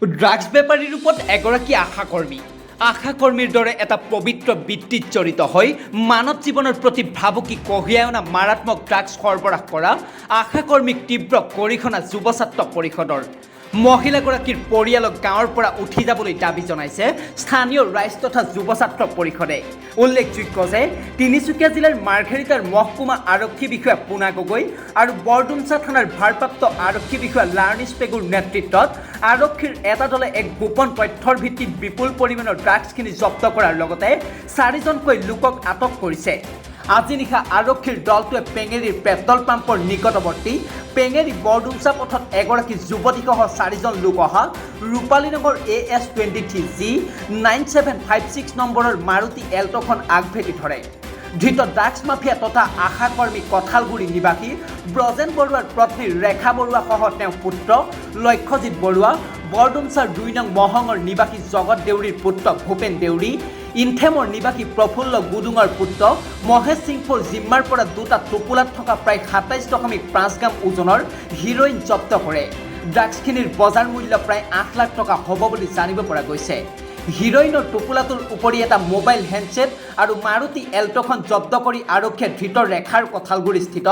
Drugs বেপাৰীৰ ৰূপত এগৰাকী আশাকৰ্মীৰ দৰে এটা পবিত্ৰ বৃত্তিত জড়িত হৈ মানৱ জীৱনৰ প্ৰতি ভাবুকি কঢ়িয়াই অনা মাৰাত্মক ড্ৰাগছ সৰবৰাহ কৰা আশাকৰ্মীক তীব্ৰ গৰিহণা যুৱ ছাত্ৰ পৰিষদৰ। মহিলাগৰাকীৰ পৰিয়ালক গাঁৱৰ পৰা উঠি যাবলৈ দাবী জনাইছে স্থানীয় ৰাইজ তথা যুৱ ছাত্ৰ পৰিষদে। উল্লেখযোগ্য যে তিনিচুকীয়া জিলাৰ মাৰ্ঘেৰিটাৰ মহকুমা আৰক্ষী বিষয়া পুনা গগৈ আৰু বৰডুমচা থানাৰ ভাৰপ্ৰাপ্ত আৰক্ষী বিষয়া লাৰ্নিছ পেগুৰ নেতৃত্বত আৰক্ষীৰ এটা দলে এক গোপন তথ্যৰ ভিত্তিত বিপুল পৰিমাণৰ ড্ৰাগছখিনি জব্দ কৰাৰ লগতে 4জনকৈ লোকক আটক কৰিছে। আজি নিশা আৰক্ষীৰ দলটোৱে পেঙেৰীৰ পেট্ৰল পাম্পৰ নিকটৱৰ্তী পেঙেৰী বৰডুমচা পথত এগৰাকী যুৱতীসহ 4জন লোক অহা ৰূপালীনগৰ AS23G 9756 নম্বৰৰ মাৰুতি এল্টখন আগভেটি ধৰে। ধৃত ড্ৰাগছ মাফিয়া তথা আশাকৰ্মী কঁঠালগুৰি নিবাসী ব্ৰজেন বৰুৱাৰ পত্নী ৰেখা বৰুৱাসহ তেওঁৰ পুত্ৰ লক্ষ্যজিৎ বৰুৱা, বৰডুমচাৰ 2 নং মহঙৰ নিবাসী জগত দেউৰীৰ পুত্ৰ ভূপেন দেউৰী, ইনথেমৰ নিবাসী প্ৰফুল্ল গুডুঙৰ পুত্ৰ মহেশ সিংপুৰ জিম্মাৰ পৰা দুটা টোপোলাত থকা প্ৰায় 27.5 গ্ৰাম ওজনৰ হিৰ'ইন জব্দ কৰে। ড্ৰাগছখিনিৰ বজাৰ মূল্য প্ৰায় 8 লাখ টকা হ'ব বুলি জানিব পৰা গৈছে। হিৰ'ইনৰ টোপোলাটোৰ উপৰি এটা মোবাইল হেণ্ডছেট আৰু মাৰুতি এল্টখন জব্দ কৰি আৰক্ষীয়ে ধৃত ৰেখাৰ কঁঠালগুৰিস্থিত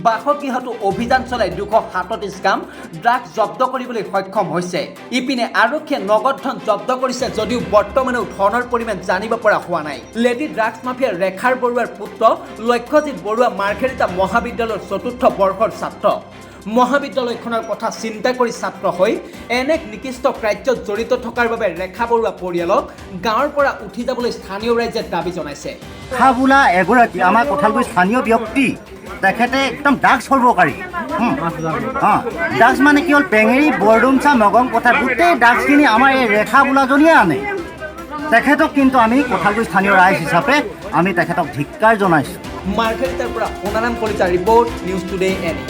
বাসগৃহটো অভিযান চলাই 237 গ্ৰাম ড্ৰাগছ জব্দ কৰিবলৈ সক্ষম হৈছে। ইপিনে আৰক্ষীয়ে নগদ ধন জব্দ কৰিছে যদিও বৰ্তমানেও ধনৰ পৰিমাণ জানিব পৰা হোৱা নাই। লেডি ড্ৰাগছ মাফিয়া ৰেখাৰ বৰুৱাৰ পুত্ৰ লক্ষ্যজিৎ বৰুৱা মাৰ্ঘেৰিটা মহাবিদ্যালয়ৰ 4ৰ্থ বৰ্ষৰ ছাত্ৰ। মহাবিদ্যালয়খনৰ কথা চিন্তা কৰি ছাত্ৰ হৈ এনে নিকৃষ্ট কাৰ্যত জড়িত থকাৰ বাবে ৰেখা বৰুৱা পৰিয়ালক গাঁৱৰ পৰা উঠি যাবলৈ স্থানীয় ৰাইজে দাবী জনাইছে। ৰেখা বোলা এগৰাকী আমাৰ কঁঠালগুৰি স্থানীয় ব্যক্তি, তেখেতে একদম ড্ৰাগছ সৰবকাৰী। ড্ৰাগছ মানে কি হ'ল, পেঙেৰী বৰডুমচা নগং পথাৰ গোটেই ড্ৰাগছখিনি আমাৰ এই ৰেখা বোলাজনীয়ে আনে। তেখেতক কিন্তু আমি কঁঠালগুৰি স্থানীয় ৰাইজ হিচাপে আমি তেখেতক ধিক্কাৰ জনাইছোঁ। মাৰ্ঘেৰিটাৰ পৰা সোণাৰাম কলিতাৰ ৰিপৰ্ট, নিউজ টুডে এনি।